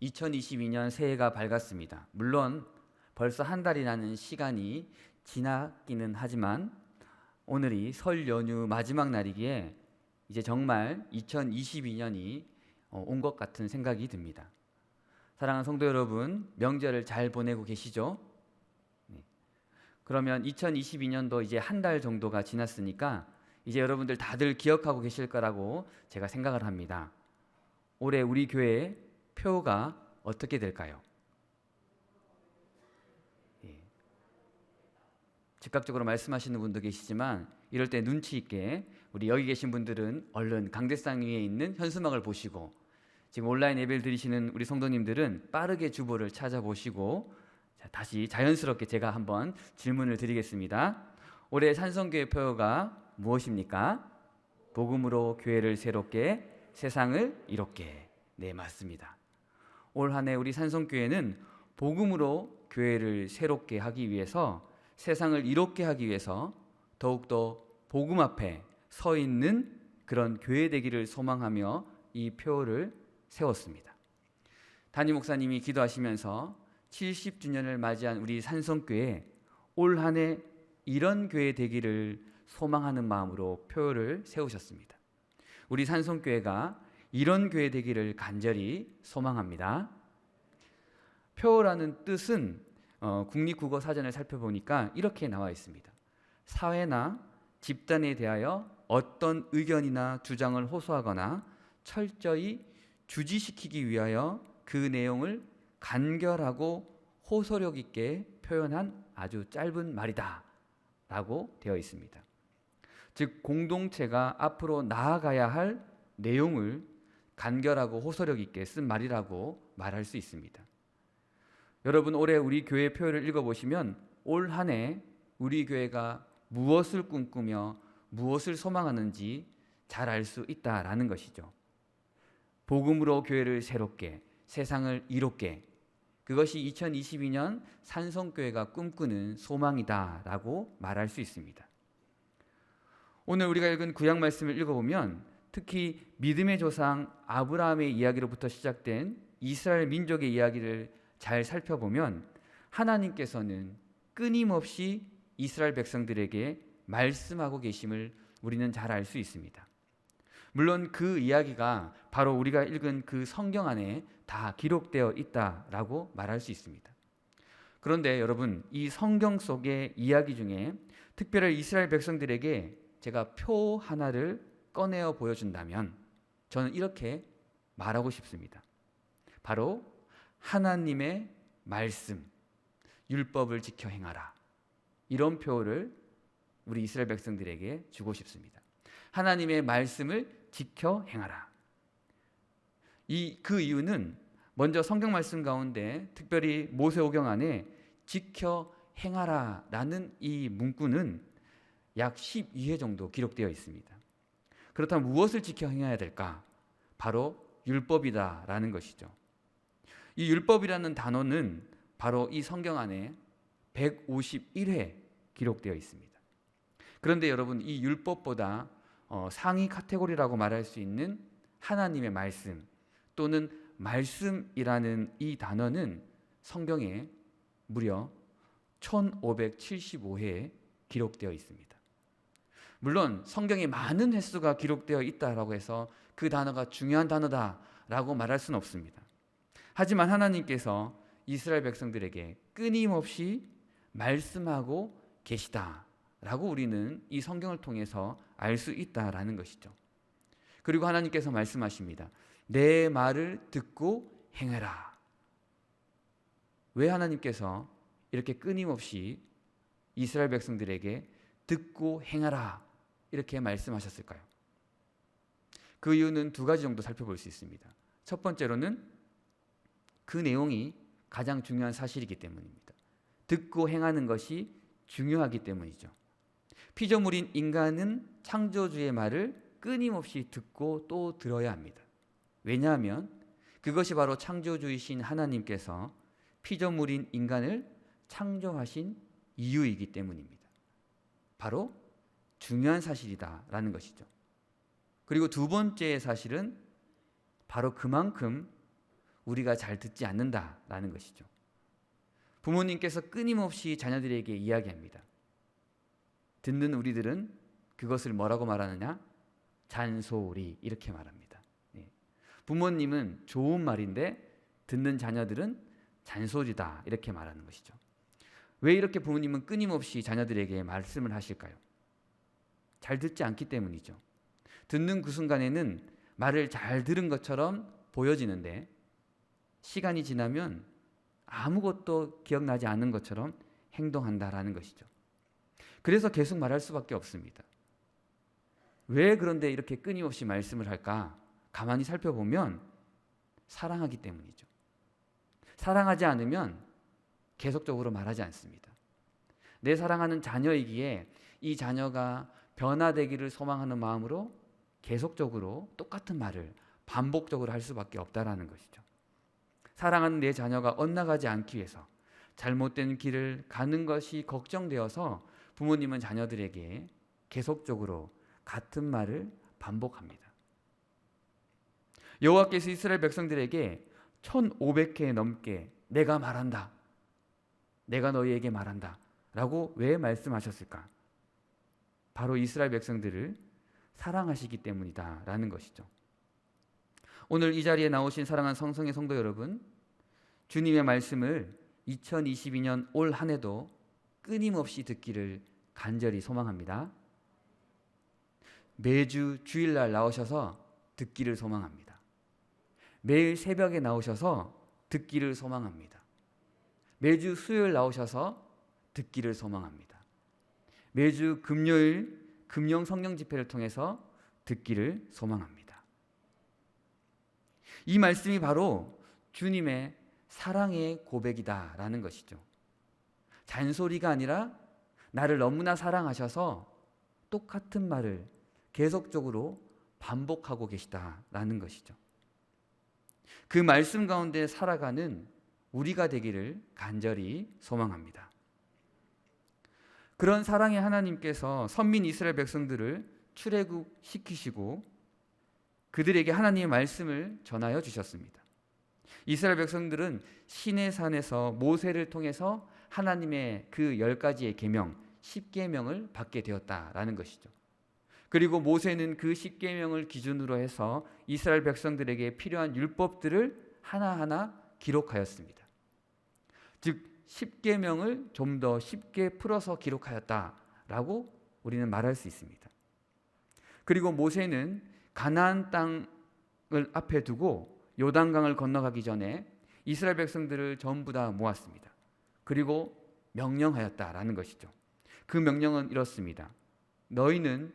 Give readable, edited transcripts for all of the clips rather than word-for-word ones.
2022년 새해가 밝았습니다. 물론 벌써 한 달이라는 시간이 지났기는 하지만 오늘이 설 연휴 마지막 날이기에 이제 정말 2022년이 온 것 같은 생각이 듭니다. 사랑하는 성도 여러분, 명절을 잘 보내고 계시죠? 네. 그러면 2022년도 이제 한 달 정도가 지났으니까 이제 여러분들 다들 기억하고 계실 거라고 제가 생각을 합니다. 올해 우리 교회 표가 어떻게 될까요? 예. 즉각적으로 말씀하시는 분도 계시지만 이럴 때 눈치 있게 우리 여기 계신 분들은 얼른 강대상 위에 있는 현수막을 보시고, 지금 온라인 예배를 드리시는 우리 성도님들은 빠르게 주보를 찾아보시고, 다시 자연스럽게 제가 한번 질문을 드리겠습니다. 올해 산성교회 표가 무엇입니까? 복음으로 교회를 새롭게, 세상을 이롭게. 네, 맞습니다. 올 한 해 우리 산성교회는 복음으로 교회를 새롭게 하기 위해서, 세상을 이롭게 하기 위해서 더욱더 복음 앞에 서 있는 그런 교회 되기를 소망하며 이 표를 세웠습니다. 담임 목사님이 기도하시면서 70주년을 맞이한 우리 산성교회, 올 한 해 이런 교회 되기를 소망하는 마음으로 표를 세우셨습니다. 우리 산성교회가 이런 교회 되기를 간절히 소망합니다. 표라는 뜻은 국립국어사전을 살펴보니까 이렇게 나와 있습니다. 사회나 집단에 대하여 어떤 의견이나 주장을 호소하거나 철저히 주지시키기 위하여 그 내용을 간결하고 호소력 있게 표현한 아주 짧은 말이다 라고 되어 있습니다. 즉, 공동체가 앞으로 나아가야 할 내용을 간결하고 호소력 있게 쓴 말이라고 말할 수 있습니다. 여러분, 올해 우리 교회 표를 읽어보시면 올 한 해 우리 교회가 무엇을 꿈꾸며 무엇을 소망하는지 잘 알 수 있다라는 것이죠. 복음으로 교회를 새롭게, 세상을 이롭게, 그것이 2022년 산성교회가 꿈꾸는 소망이다라고 말할 수 있습니다. 오늘 우리가 읽은 구약 말씀을 읽어보면 특히 믿음의 조상 아브라함의 이야기로부터 시작된 이스라엘 민족의 이야기를 잘 살펴보면 하나님께서는 끊임없이 이스라엘 백성들에게 말씀하고 계심을 우리는 잘 알 수 있습니다. 물론 그 이야기가 바로 우리가 읽은 그 성경 안에 다 기록되어 있다라고 말할 수 있습니다. 그런데 여러분, 이 성경 속의 이야기 중에 특별히 이스라엘 백성들에게 제가 표 하나를 꺼내어 보여준다면 저는 이렇게 말하고 싶습니다. 바로 하나님의 말씀, 율법을 지켜 행하라. 이런 표를 우리 이스라엘 백성들에게 주고 싶습니다. 하나님의 말씀을 지켜 행하라. 그 이유는 먼저 성경 말씀 가운데 특별히 모세오경 안에 지켜 행하라라는 이 문구는 약 12회 정도 기록되어 있습니다. 그렇다면 무엇을 지켜 행해야 될까? 바로 율법이다라는 것이죠. 이 율법이라는 단어는 바로 이 성경 안에 151회 기록되어 있습니다. 그런데 여러분, 이 율법보다 상위 카테고리라고 말할 수 있는 하나님의 말씀 또는 말씀이라는 이 단어는 성경에 무려 1575회에 기록되어 있습니다. 물론 성경에 많은 횟수가 기록되어 있다라고 해서 그 단어가 중요한 단어다라고 말할 수는 없습니다. 하지만 하나님께서 이스라엘 백성들에게 끊임없이 말씀하고 계시다라고 우리는 이 성경을 통해서 알 수 있다라는 것이죠. 그리고 하나님께서 말씀하십니다. 내 말을 듣고 행해라. 왜 하나님께서 이렇게 끊임없이 이스라엘 백성들에게 듣고 행하라 이렇게 말씀하셨을까요? 그 이유는 두 가지 정도 살펴볼 수 있습니다. 첫 번째로는 그 내용이 가장 중요한 사실이기 때문입니다. 듣고 행하는 것이 중요하기 때문이죠. 피조물인 인간은 창조주의 말을 끊임없이 듣고 또 들어야 합니다. 왜냐하면 그것이 바로 창조주이신 하나님께서 피조물인 인간을 창조하신 이유이기 때문입니다. 바로 중요한 사실이다라는 것이죠. 그리고 두 번째 사실은 바로 그만큼 우리가 잘 듣지 않는다라는 것이죠. 부모님께서 끊임없이 자녀들에게 이야기합니다. 듣는 우리들은 그것을 뭐라고 말하느냐? 잔소리, 이렇게 말합니다. 부모님은 좋은 말인데 듣는 자녀들은 잔소리다, 이렇게 말하는 것이죠. 왜 이렇게 부모님은 끊임없이 자녀들에게 말씀을 하실까요? 잘 듣지 않기 때문이죠. 듣는 그 순간에는 말을 잘 들은 것처럼 보여지는데 시간이 지나면 아무것도 기억나지 않는 것처럼 행동한다라는 것이죠. 그래서 계속 말할 수밖에 없습니다. 왜 그런데 이렇게 끊임없이 말씀을 할까? 가만히 살펴보면 사랑하기 때문이죠. 사랑하지 않으면 계속적으로 말하지 않습니다. 내 사랑하는 자녀이기에 이 자녀가 변화되기를 소망하는 마음으로 계속적으로 똑같은 말을 반복적으로 할 수밖에 없다라는 것이죠. 사랑하는 내 자녀가 엇나가지 않기 위해서 잘못된 길을 가는 것이 걱정되어서 부모님은 자녀들에게 계속적으로 같은 말을 반복합니다. 여호와께서 이스라엘 백성들에게 1500회 넘게 내가 말한다, 내가 너희에게 말한다 라고 왜 말씀하셨을까? 바로 이스라엘 백성들을 사랑하시기 때문이다 라는 것이죠. 오늘 이 자리에 나오신 사랑하는 성성의 성도 여러분, 주님의 말씀을 2022년 올 한 해도 끊임없이 듣기를 간절히 소망합니다. 매주 주일날 나오셔서 듣기를 소망합니다. 매일 새벽에 나오셔서 듣기를 소망합니다. 매주 수요일 나오셔서 듣기를 소망합니다. 매주 금요일 금영 성령 집회를 통해서 듣기를 소망합니다. 이 말씀이 바로 주님의 사랑의 고백이다라는 것이죠. 잔소리가 아니라 나를 너무나 사랑하셔서 똑같은 말을 계속적으로 반복하고 계시다라는 것이죠. 그 말씀 가운데 살아가는 우리가 되기를 간절히 소망합니다. 그런 사랑의 하나님께서 선민 이스라엘 백성들을 출애굽시키시고 그들에게 하나님의 말씀을 전하여 주셨습니다. 이스라엘 백성들은 시내산에서 모세를 통해서 하나님의 그 10가지의 계명, 10계명을 받게 되었다라는 것이죠. 그리고 모세는 그 10계명을 기준으로 해서 이스라엘 백성들에게 필요한 율법들을 하나하나 기록하였습니다. 즉 10계명을 좀 더 쉽게 풀어서 기록하였다라고 우리는 말할 수 있습니다. 그리고 모세는 가나안 땅을 앞에 두고 요단강을 건너가기 전에 이스라엘 백성들을 전부 다 모았습니다. 그리고 명령하였다라는 것이죠. 그 명령은 이렇습니다. 너희는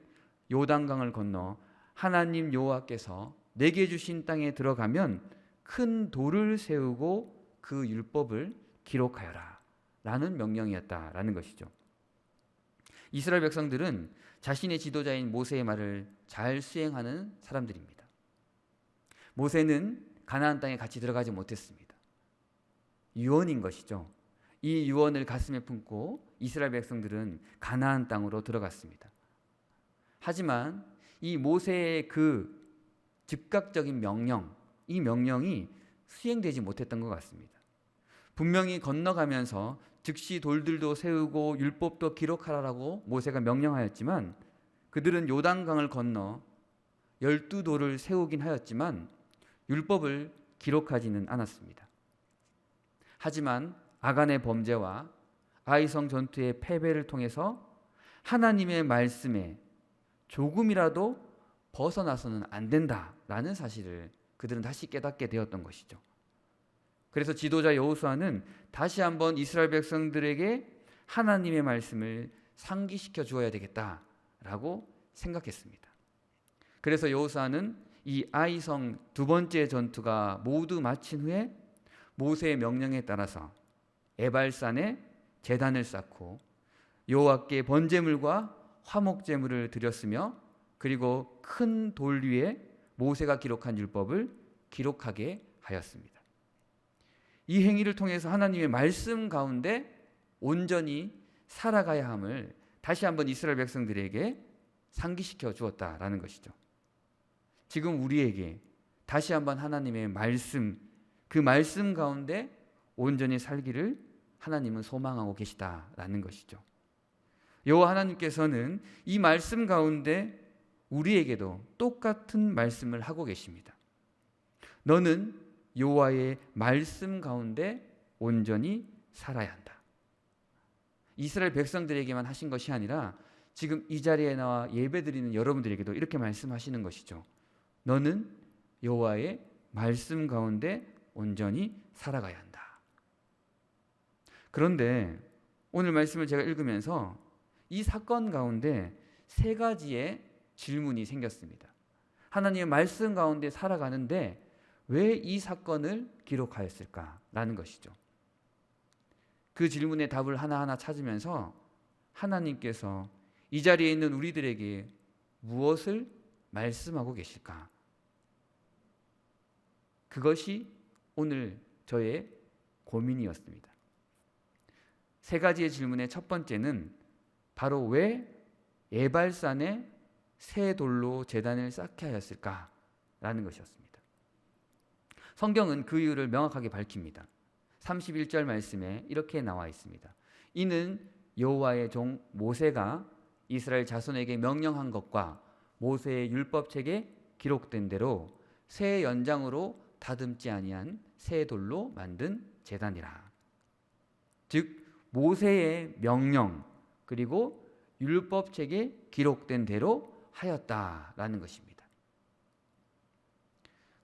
요단강을 건너 하나님 여호와께서 내게 주신 땅에 들어가면 큰 돌을 세우고 그 율법을 기록하여라 라는 명령이었다라는 것이죠. 이스라엘 백성들은 자신의 지도자인 모세의 말을 잘 수행하는 사람들입니다. 모세는 가나안 땅에 같이 들어가지 못했습니다. 유언인 것이죠. 이 유언을 가슴에 품고 이스라엘 백성들은 가나안 땅으로 들어갔습니다. 하지만 이 모세의 그 즉각적인 명령, 이 명령이 수행되지 못했던 것 같습니다. 분명히 건너가면서 즉시 돌들도 세우고 율법도 기록하라고 모세가 명령하였지만 그들은 요단강을 건너 12돌을 세우긴 하였지만 율법을 기록하지는 않았습니다. 하지만 아간의 범죄와 아이성 전투의 패배를 통해서 하나님의 말씀에 조금이라도 벗어나서는 안 된다라는 사실을 그들은 다시 깨닫게 되었던 것이죠. 그래서 지도자 여호수아는 다시 한번 이스라엘 백성들에게 하나님의 말씀을 상기시켜 주어야 되겠다라고 생각했습니다. 그래서 여호수아는 이 아이성 두 번째 전투가 모두 마친 후에 모세의 명령에 따라서 에발산에 제단을 쌓고 여호와께 번제물과 화목제물을 드렸으며 그리고 큰 돌 위에 모세가 기록한 율법을 기록하게 하였습니다. 이 행위를 통해서 하나님의 말씀 가운데 온전히 살아가야 함을 다시 한번 이스라엘 백성들에게 상기시켜 주었다라는 것이죠. 지금 우리에게 다시 한번 하나님의 말씀, 그 말씀 가운데 온전히 살기를 하나님은 소망하고 계시다라는 것이죠. 여호와 하나님께서는 이 말씀 가운데 우리에게도 똑같은 말씀을 하고 계십니다. 너는 여호와의 말씀 가운데 온전히 살아야 한다. 이스라엘 백성들에게만 하신 것이 아니라 지금 이 자리에 나와 예배드리는 여러분들에게도 이렇게 말씀하시는 것이죠. 너는 여호와의 말씀 가운데 온전히 살아가야 한다. 그런데 오늘 말씀을 제가 읽으면서 이 사건 가운데 세 가지의 질문이 생겼습니다. 하나님의 말씀 가운데 살아가는데 왜 이 사건을 기록하였을까라는 것이죠. 그 질문의 답을 하나하나 찾으면서 하나님께서 이 자리에 있는 우리들에게 무엇을 말씀하고 계실까? 그것이 오늘 저의 고민이었습니다. 세 가지의 질문의 첫 번째는 바로 왜 에발산에 새 돌로 제단을 쌓게 하였을까라는 것이었습니다. 성경은 그 이유를 명확하게 밝힙니다. 31절 말씀에 이렇게 나와 있습니다. 이는 여호와의 종 모세가 이스라엘 자손에게 명령한 것과 모세의 율법책에 기록된 대로 새 연장으로 다듬지 아니한 새 돌로 만든 제단이라. 즉 모세의 명령 그리고 율법책에 기록된 대로 하였다라는 것입니다.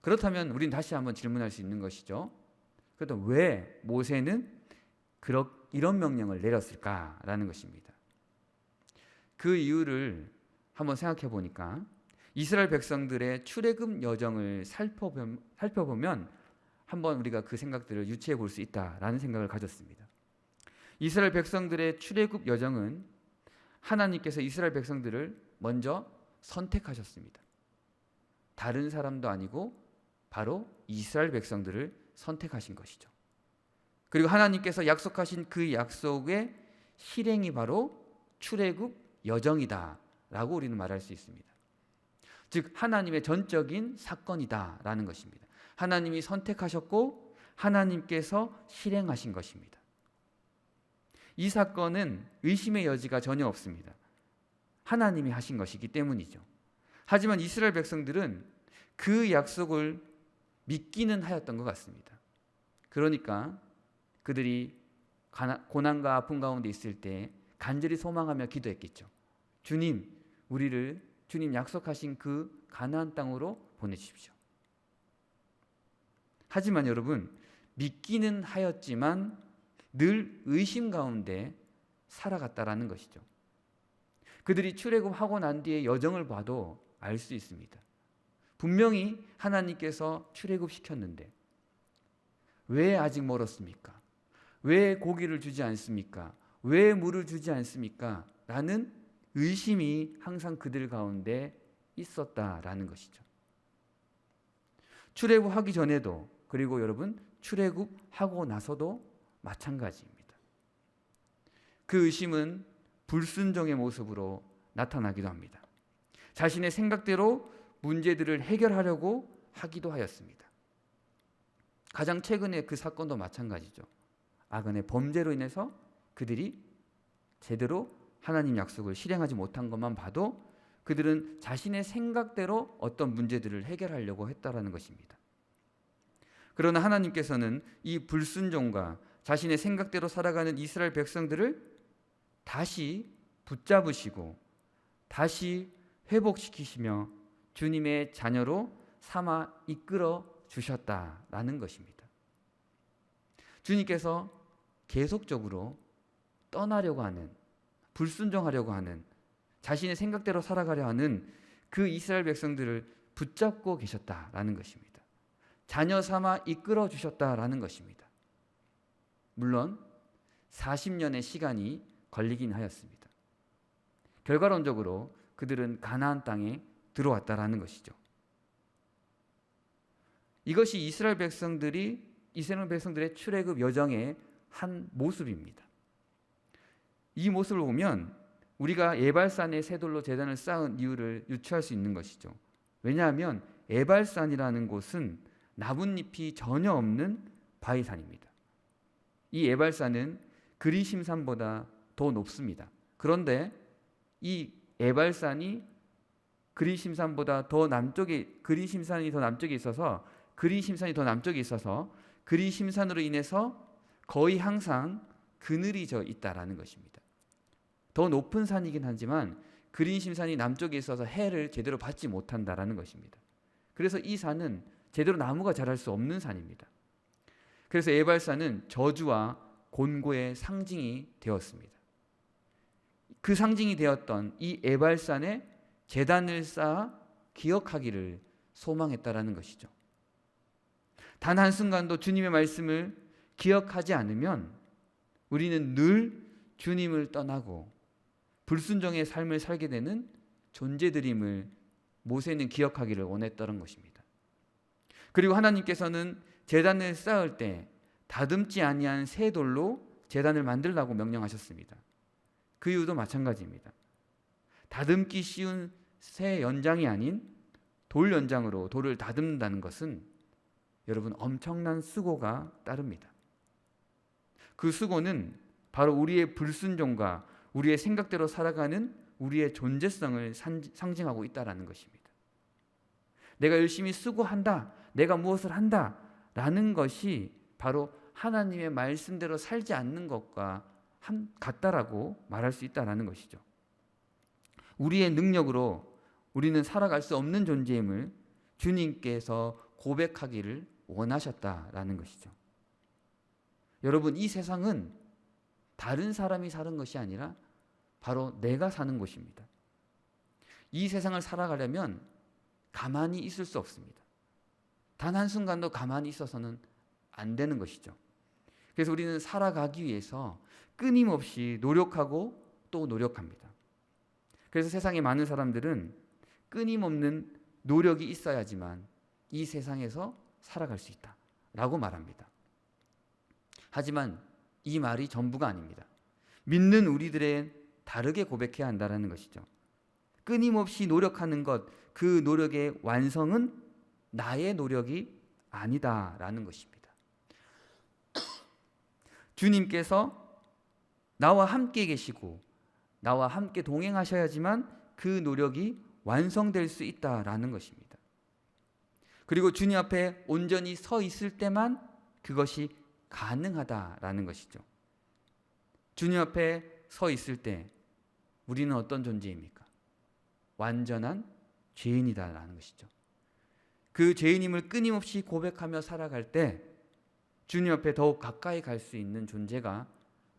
그렇다면 우리는 다시 한번 질문할 수 있는 것이죠. 그렇다면 왜 모세는 이런 명령을 내렸을까라는 것입니다. 그 이유를 한번 생각해 보니까 이스라엘 백성들의 출애굽 여정을 살펴보면 한번 우리가 그 생각들을 유추해 볼 수 있다라는 생각을 가졌습니다. 이스라엘 백성들의 출애굽 여정은 하나님께서 이스라엘 백성들을 먼저 선택하셨습니다. 다른 사람도 아니고 바로 이스라엘 백성들을 선택하신 것이죠. 그리고 하나님께서 약속하신 그 약속의 실행이 바로 출애굽 여정이다라고 우리는 말할 수 있습니다. 즉 하나님의 전적인 사건이다라는 것입니다. 하나님이 선택하셨고 하나님께서 실행하신 것입니다. 이 사건은 의심의 여지가 전혀 없습니다. 하나님이 하신 것이기 때문이죠. 하지만 이스라엘 백성들은 그 약속을 믿기는 하였던 것 같습니다. 그러니까 그들이 고난과 아픔 가운데 있을 때 간절히 소망하며 기도했겠죠. 주님, 우리를 주님 약속하신 그 가나안 땅으로 보내주십시오. 하지만 여러분, 믿기는 하였지만 늘 의심 가운데 살아갔다라는 것이죠. 그들이 출애굽하고 난 뒤에 여정을 봐도 알 수 있습니다. 분명히 하나님께서 출애굽시켰는데 왜 아직 멀었습니까? 왜 고기를 주지 않습니까? 왜 물을 주지 않습니까? 라는 의심이 항상 그들 가운데 있었다라는 것이죠. 출애굽하기 전에도 그리고 여러분 출애굽하고 나서도 마찬가지입니다. 그 의심은 불순종의 모습으로 나타나기도 합니다. 자신의 생각대로 문제들을 해결하려고 하기도 하였습니다. 가장 최근에 그 사건도 마찬가지죠. 아간의 범죄로 인해서 그들이 제대로 하나님 약속을 실행하지 못한 것만 봐도 그들은 자신의 생각대로 어떤 문제들을 해결하려고 했다라는 것입니다. 그러나 하나님께서는 이 불순종과 자신의 생각대로 살아가는 이스라엘 백성들을 다시 붙잡으시고 다시 회복시키시며 주님의 자녀로 삼아 이끌어 주셨다라는 것입니다. 주님께서 계속적으로 떠나려고 하는, 불순종하려고 하는, 자신의 생각대로 살아가려 하는 그 이스라엘 백성들을 붙잡고 계셨다라는 것입니다. 자녀 삼아 이끌어 주셨다라는 것입니다. 물론 40년의 시간이 걸리긴 하였습니다. 결과론적으로 그들은 가나안 땅에 들어왔다라는 것이죠. 이것이 이스라엘 백성들의 출애굽 여정의 한 모습입니다. 이 모습을 보면 우리가 에발산에 새 돌로 제단을 쌓은 이유를 유추할 수 있는 것이죠. 왜냐하면 에발산이라는 곳은 나뭇잎이 전혀 없는 바위산입니다. 이 에발산은 그리심산보다 더 높습니다. 그런데 이 에발산이 그리심산보다 더 남쪽에, 그리심산이 더 남쪽에 있어서 그리심산으로 인해서 거의 항상 그늘이 져 있다라는 것입니다. 더 높은 산이긴 하지만 그리심산이 남쪽에 있어서 해를 제대로 받지 못한다라는 것입니다. 그래서 이 산은 제대로 나무가 자랄 수 없는 산입니다. 그래서 에발산은 저주와 곤고의 상징이 되었습니다. 그 상징이 되었던 이 에발산에 제단을 쌓아 기억하기를 소망했다라는 것이죠. 단 한순간도 주님의 말씀을 기억하지 않으면 우리는 늘 주님을 떠나고 불순종의 삶을 살게 되는 존재들임을 모세는 기억하기를 원했다는 것입니다. 그리고 하나님께서는 제단을 쌓을 때 다듬지 아니한 새 돌로 제단을 만들라고 명령하셨습니다. 그 이유도 마찬가지입니다. 다듬기 쉬운 새 연장이 아닌 돌 연장으로 돌을 다듬는다는 것은 여러분 엄청난 수고가 따릅니다. 그 수고는 바로 우리의 불순종과 우리의 생각대로 살아가는 우리의 존재성을 상징하고 있다는 것입니다. 내가 열심히 수고한다, 내가 무엇을 한다라는 것이 바로 하나님의 말씀대로 살지 않는 것과 같다라고 말할 수 있다는 것이죠. 우리의 능력으로 우리는 살아갈 수 없는 존재임을 주님께서 고백하기를 원하셨다라는 것이죠. 여러분, 이 세상은 다른 사람이 사는 것이 아니라 바로 내가 사는 곳입니다. 이 세상을 살아가려면 가만히 있을 수 없습니다. 단 한순간도 가만히 있어서는 안 되는 것이죠. 그래서 우리는 살아가기 위해서 끊임없이 노력하고 또 노력합니다. 그래서 세상의 많은 사람들은 끊임없는 노력이 있어야지만 이 세상에서 살아갈 수 있다라고 말합니다. 하지만 이 말이 전부가 아닙니다. 믿는 우리들의 다르게 고백해야 한다는 것이죠. 끊임없이 노력하는 것, 그 노력의 완성은 나의 노력이 아니다라는 것입니다. 주님께서 나와 함께 계시고 나와 함께 동행하셔야지만 그 노력이 완성될 수 있다라는 것입니다. 그리고 주님 앞에 온전히 서 있을 때만 그것이 가능하다라는 것이죠. 주님 앞에 서 있을 때 우리는 어떤 존재입니까? 완전한 죄인이다라는 것이죠. 그 죄인임을 끊임없이 고백하며 살아갈 때 주님 앞에 더욱 가까이 갈 수 있는 존재가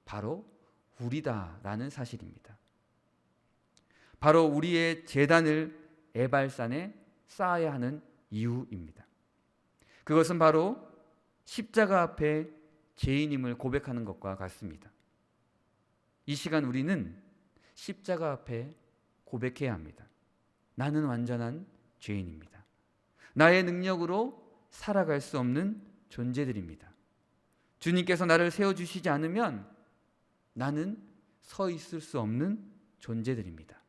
바로 우리다라는 사실입니다. 바로 우리의 제단을 에발산에 쌓아야 하는 이유입니다. 그것은 바로 십자가 앞에 죄인임을 고백하는 것과 같습니다. 이 시간 우리는 십자가 앞에 고백해야 합니다. 나는 완전한 죄인입니다. 나의 능력으로 살아갈 수 없는 존재들입니다. 주님께서 나를 세워주시지 않으면 나는 서 있을 수 없는 존재들입니다.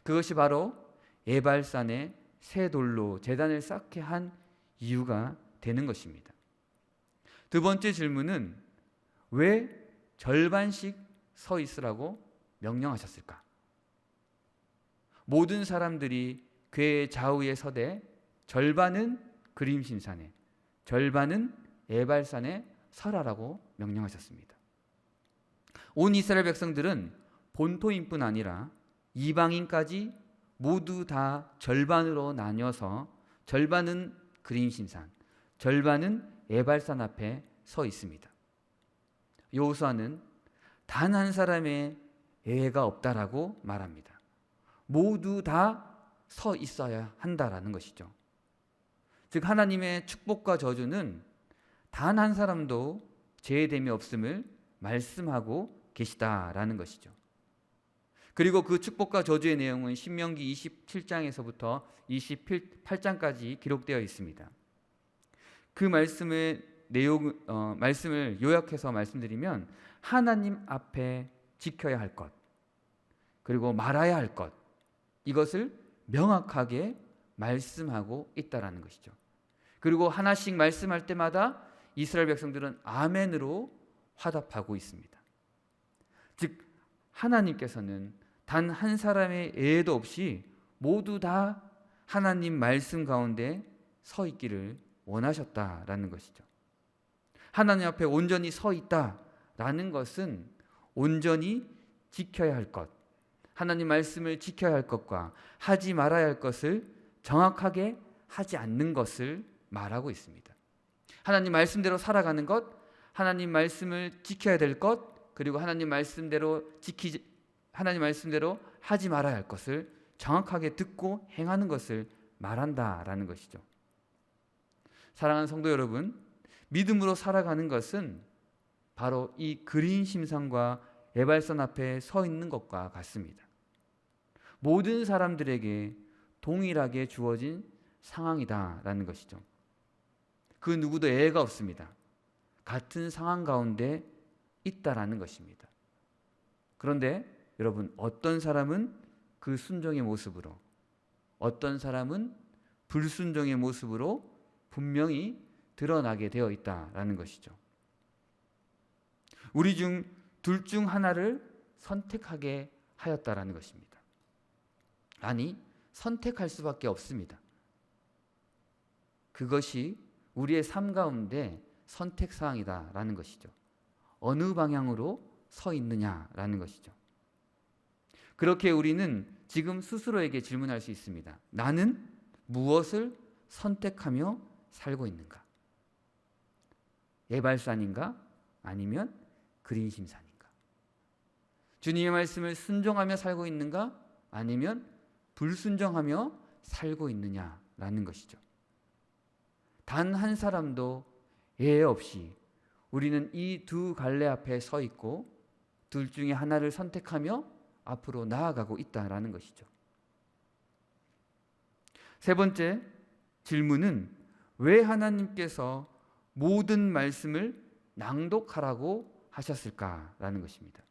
그것이 바로 에발산의 새 돌로 제단을 쌓게 한 이유가 되는 것입니다. 두 번째 질문은 왜 절반씩 서 있으라고 명령하셨을까? 모든 사람들이 궤의 좌우에 서되 절반은 그림심산에, 절반은 에발산에 서라라고 명령하셨습니다. 온 이스라엘 백성들은 본토인뿐 아니라 이방인까지 모두 다 절반으로 나뉘어서 절반은 그림심산, 절반은 에발산 앞에 서 있습니다. 여호수아는 단 한 사람의 예외가 없다라고 말합니다. 모두 다 서 있어야 한다라는 것이죠. 즉 하나님의 축복과 저주는 단 한 사람도 제외됨이 없음을 말씀하고 계시다라는 것이죠. 그리고 그 축복과 저주의 내용은 신명기 27장에서부터 28장까지 기록되어 있습니다. 그 말씀을 요약해서 말씀드리면 하나님 앞에 지켜야 할 것, 그리고 말아야 할 것, 이것을 명확하게 말씀하고 있다라는 것이죠. 그리고 하나씩 말씀할 때마다 이스라엘 백성들은 아멘으로 화답하고 있습니다. 즉 하나님께서는 단 한 사람의 예외도 없이 모두 다 하나님 말씀 가운데 서 있기를 원하셨다라는 것이죠. 하나님 앞에 온전히 서 있다라는 것은 온전히 지켜야 할 것, 하나님 말씀을 지켜야 할 것과 하지 말아야 할 것을 정확하게 하지 않는 것을 말하고 있습니다. 하나님 말씀대로 살아가는 것, 하나님 말씀을 지켜야 될 것, 그리고 하나님 말씀대로 하지 말아야 할 것을 정확하게 듣고 행하는 것을 말한다라는 것이죠. 사랑하는 성도 여러분, 믿음으로 살아가는 것은 바로 이 그린 심상과 예발선 앞에 서 있는 것과 같습니다. 모든 사람들에게 동일하게 주어진 상황이다라는 것이죠. 그 누구도 예외가 없습니다. 같은 상황 가운데 있다라는 것입니다. 그런데 여러분, 어떤 사람은 그 순종의 모습으로, 어떤 사람은 불순종의 모습으로 분명히 드러나게 되어 있다라는 것이죠. 우리 중 둘 중 하나를 선택하게 하였다라는 것입니다. 아니, 선택할 수밖에 없습니다. 그것이 우리의 삶 가운데 선택사항이다라는 것이죠. 어느 방향으로 서 있느냐라는 것이죠. 그렇게 우리는 지금 스스로에게 질문할 수 있습니다. 나는 무엇을 선택하며 살고 있는가? 예발산인가? 아니면 그린심산인가? 주님의 말씀을 순종하며 살고 있는가? 아니면 불순종하며 살고 있느냐라는 것이죠. 단 한 사람도 예외 없이 우리는 이 두 갈래 앞에 서 있고 둘 중에 하나를 선택하며 앞으로 나아가고 있다라는 것이죠. 세 번째 질문은 왜 하나님께서 모든 말씀을 낭독하라고 하셨을까라는 것입니다.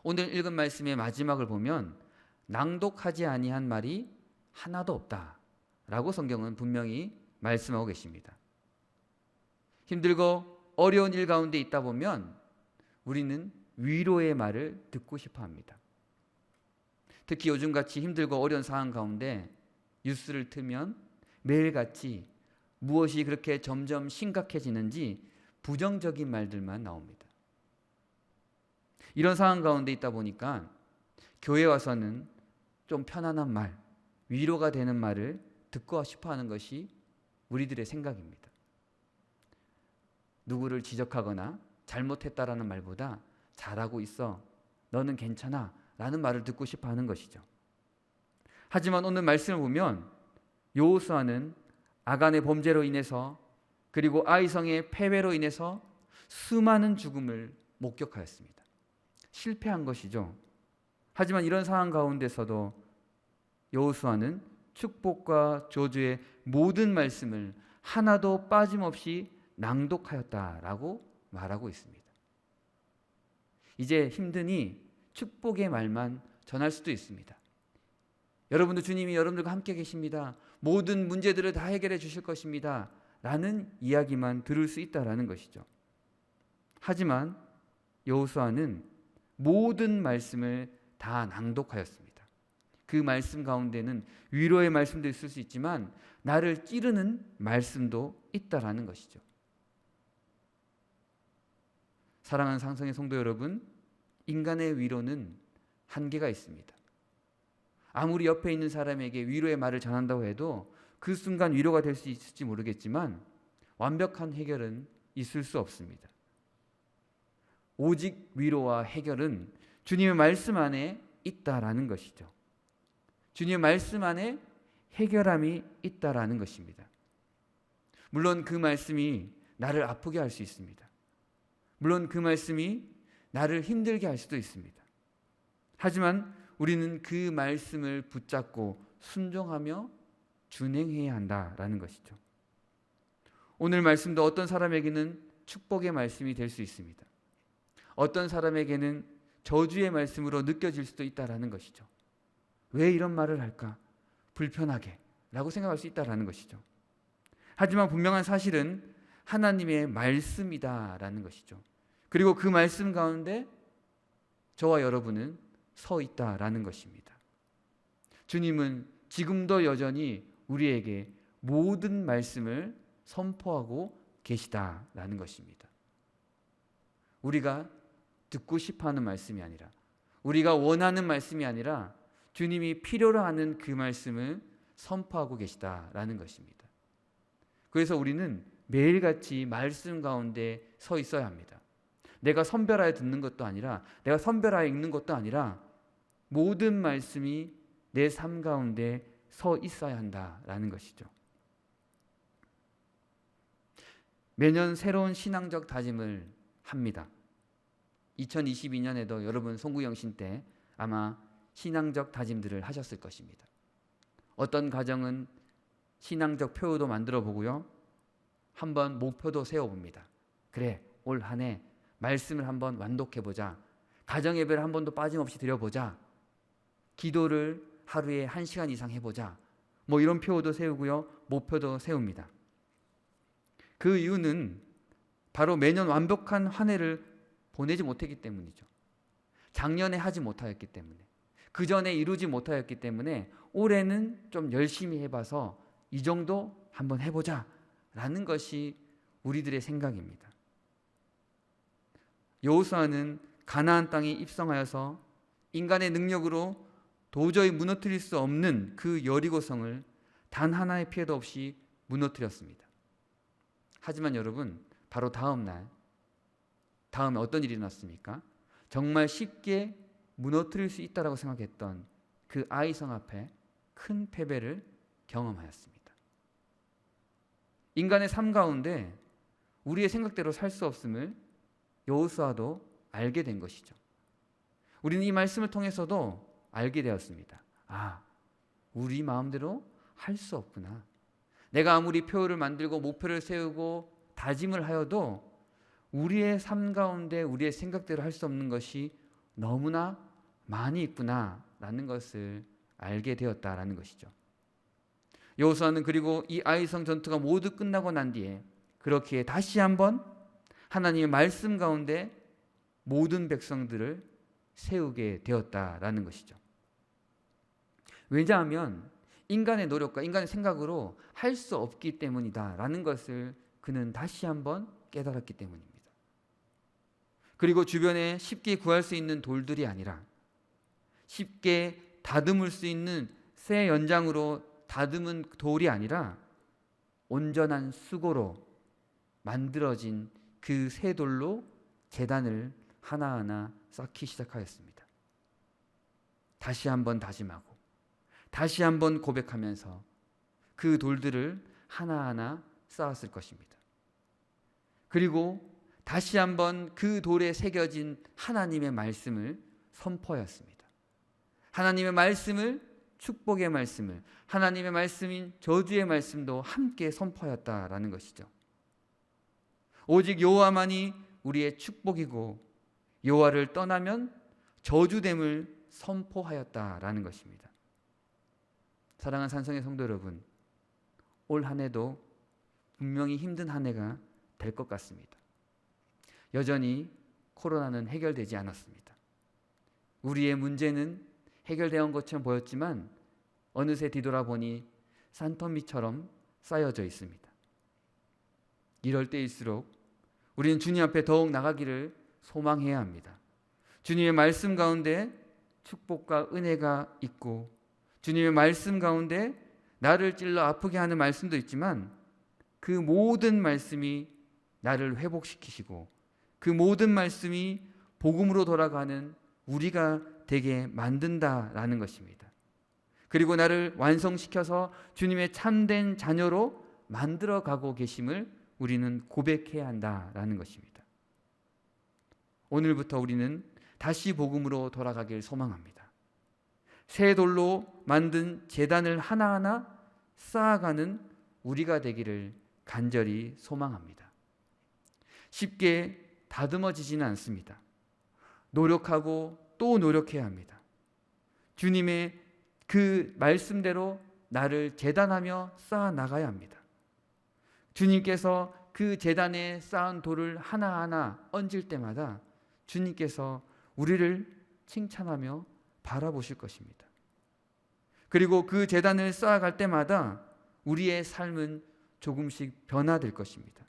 오늘 읽은 말씀의 마지막을 보면 낭독하지 아니한 말이 하나도 없다라고 성경은 분명히 말씀하고 계십니다. 힘들고 어려운 일 가운데 있다 보면 우리는 위로의 말을 듣고 싶어 합니다. 특히 요즘같이 힘들고 어려운 상황 가운데 뉴스를 틀면 매일같이 무엇이 그렇게 점점 심각해지는지 부정적인 말들만 나옵니다. 이런 상황 가운데 있다 보니까 교회 와서는 좀 편안한 말, 위로가 되는 말을 듣고 싶어 하는 것이 우리들의 생각입니다. 누구를 지적하거나 잘못했다라는 말보다 잘하고 있어, 너는 괜찮아 라는 말을 듣고 싶어 하는 것이죠. 하지만 오늘 말씀을 보면 여호수아는 아간의 범죄로 인해서 그리고 아이성의 패배로 인해서 수많은 죽음을 목격하였습니다. 실패한 것이죠. 하지만 이런 상황 가운데서도 여호수아는 축복과 저주의 모든 말씀을 하나도 빠짐없이 낭독하였다라고 말하고 있습니다. 이제 힘드니 축복의 말만 전할 수도 있습니다. 여러분도 주님이 여러분들과 함께 계십니다. 모든 문제들을 다 해결해 주실 것입니다. 라는 이야기만 들을 수 있다라는 것이죠. 하지만 여호수아는 모든 말씀을 다 낭독하였습니다. 그 말씀 가운데는 위로의 말씀도 있을 수 있지만 나를 찌르는 말씀도 있다라는 것이죠. 사랑하는 상성의 성도 여러분, 인간의 위로는 한계가 있습니다. 아무리 옆에 있는 사람에게 위로의 말을 전한다고 해도 그 순간 위로가 될 수 있을지 모르겠지만 완벽한 해결은 있을 수 없습니다. 오직 위로와 해결은 주님의 말씀 안에 있다라는 것이죠. 주님의 말씀 안에 해결함이 있다라는 것입니다. 물론 그 말씀이 나를 아프게 할 수 있습니다. 물론 그 말씀이 나를 힘들게 할 수도 있습니다. 하지만 우리는 그 말씀을 붙잡고 순종하며 준행해야 한다라는 것이죠. 오늘 말씀도 어떤 사람에게는 축복의 말씀이 될 수 있습니다. 어떤 사람에게는 저주의 말씀으로 느껴질 수도 있다라는 것이죠. 왜 이런 말을 할까? 불편하게 라고 생각할 수 있다라는 것이죠. 하지만 분명한 사실은 하나님의 말씀이다라는 것이죠. 그리고 그 말씀 가운데 저와 여러분은 서 있다라는 것입니다. 주님은 지금도 여전히 우리에게 모든 말씀을 선포하고 계시다라는 것입니다. 우리가 듣고 싶어하는 말씀이 아니라, 우리가 원하는 말씀이 아니라 주님이 필요로 하는 그 말씀을 선포하고 계시다라는 것입니다. 그래서 우리는 매일같이 말씀 가운데 서 있어야 합니다. 내가 선별하여 듣는 것도 아니라, 내가 선별하여 읽는 것도 아니라 모든 말씀이 내 삶 가운데 서 있어야 한다라는 것이죠. 매년 새로운 신앙적 다짐을 합니다. 2022년에도 여러분 송구영신 때 아마 신앙적 다짐들을 하셨을 것입니다. 어떤 가정은 신앙적 표도 만들어 보고요, 한번 목표도 세워봅니다. 그래, 올 한 해 말씀을 한번 완독해보자, 가정 예배를 한 번도 빠짐없이 드려보자, 기도를 하루에 1시간 이상 해보자, 뭐 이런 표도 세우고요, 목표도 세웁니다. 그 이유는 바로 매년 완벽한 한 해를 보내지 못했기 때문이죠. 작년에 하지 못하였기 때문에, 그 전에 이루지 못하였기 때문에 올해는 좀 열심히 해봐서 이 정도 한번 해보자 라는 것이 우리들의 생각입니다. 여호수아는 가나안 땅에 입성하여서 인간의 능력으로 도저히 무너뜨릴 수 없는 그 여리고성을 단 하나의 피해도 없이 무너뜨렸습니다. 하지만 여러분, 바로 다음에 어떤 일이 났습니까? 정말 쉽게 무너뜨릴 수 있다고 생각했던 그 아이성 앞에 큰 패배를 경험하였습니다. 인간의 삶 가운데 우리의 생각대로 살 수 없음을 여호수아도 알게 된 것이죠. 우리는 이 말씀을 통해서도 알게 되었습니다. 아, 우리 마음대로 할 수 없구나. 내가 아무리 표를 만들고 목표를 세우고 다짐을 하여도 우리의 삶 가운데 우리의 생각대로 할 수 없는 것이 너무나 많이 있구나라는 것을 알게 되었다라는 것이죠. 여호수아는 그리고 이 아이성 전투가 모두 끝나고 난 뒤에 그렇게 다시 한번 하나님의 말씀 가운데 모든 백성들을 세우게 되었다라는 것이죠. 왜냐하면 인간의 노력과 인간의 생각으로 할 수 없기 때문이다라는 것을 그는 다시 한번 깨달았기 때문입니다. 그리고 주변에 쉽게 구할 수 있는 돌들이 아니라 쉽게 다듬을 수 있는 쇠 연장으로 다듬은 돌이 아니라 온전한 수고로 만들어진 그 새 돌로 제단을 하나하나 쌓기 시작하였습니다. 다시 한번 다짐하고 다시 한번 고백하면서 그 돌들을 하나하나 쌓았을 것입니다. 그리고 다시 한번 그 돌에 새겨진 하나님의 말씀을 선포하였습니다. 하나님의 말씀을, 축복의 말씀을, 하나님의 말씀인 저주의 말씀도 함께 선포하였다라는 것이죠. 오직 여호와만이 우리의 축복이고 여호와를 떠나면 저주됨을 선포하였다라는 것입니다. 사랑하는 산성의 성도 여러분, 올 한 해도 분명히 힘든 한 해가 될 것 같습니다. 여전히 코로나는 해결되지 않았습니다. 우리의 문제는 해결되어 온 것처럼 보였지만 어느새 뒤돌아보니 산더미처럼 쌓여져 있습니다. 이럴 때일수록 우리는 주님 앞에 더욱 나가기를 소망해야 합니다. 주님의 말씀 가운데 축복과 은혜가 있고 주님의 말씀 가운데 나를 찔러 아프게 하는 말씀도 있지만 그 모든 말씀이 나를 회복시키시고 그 모든 말씀이 복음으로 돌아가는 우리가 되게 만든다라는 것입니다. 그리고 나를 완성시켜서 주님의 참된 자녀로 만들어가고 계심을 우리는 고백해야 한다라는 것입니다. 오늘부터 우리는 다시 복음으로 돌아가길 소망합니다. 새 돌로 만든 제단을 하나하나 쌓아가는 우리가 되기를 간절히 소망합니다. 쉽게 다듬어지지는 않습니다. 노력하고 또 노력해야 합니다. 주님의 그 말씀대로 나를 제단하며 쌓아 나가야 합니다. 주님께서 그 제단에 쌓은 돌을 하나하나 얹을 때마다 주님께서 우리를 칭찬하며 바라보실 것입니다. 그리고 그 제단을 쌓아갈 때마다 우리의 삶은 조금씩 변화될 것입니다.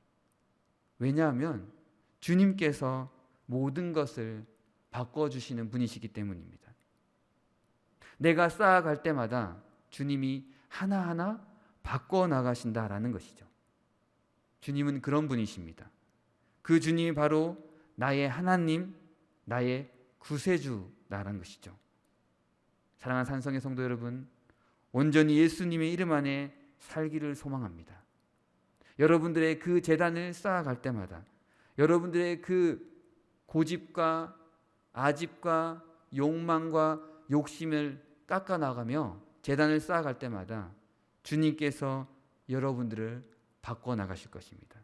왜냐하면 주님께서 모든 것을 바꿔주시는 분이시기 때문입니다. 내가 쌓아갈 때마다 주님이 하나하나 바꿔나가신다라는 것이죠. 주님은 그런 분이십니다. 그 주님이 바로 나의 하나님, 나의 구세주라는 것이죠. 사랑하는 산성의 성도 여러분, 온전히 예수님의 이름 안에 살기를 소망합니다. 여러분들의 그 제단을 쌓아갈 때마다 여러분들의 그 고집과 아집과 욕망과 욕심을 깎아나가며 제단을 쌓아갈 때마다 주님께서 여러분들을 바꿔나가실 것입니다.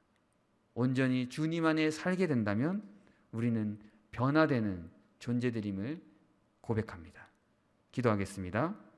온전히 주님 안에 살게 된다면 우리는 변화되는 존재들임을 고백합니다. 기도하겠습니다.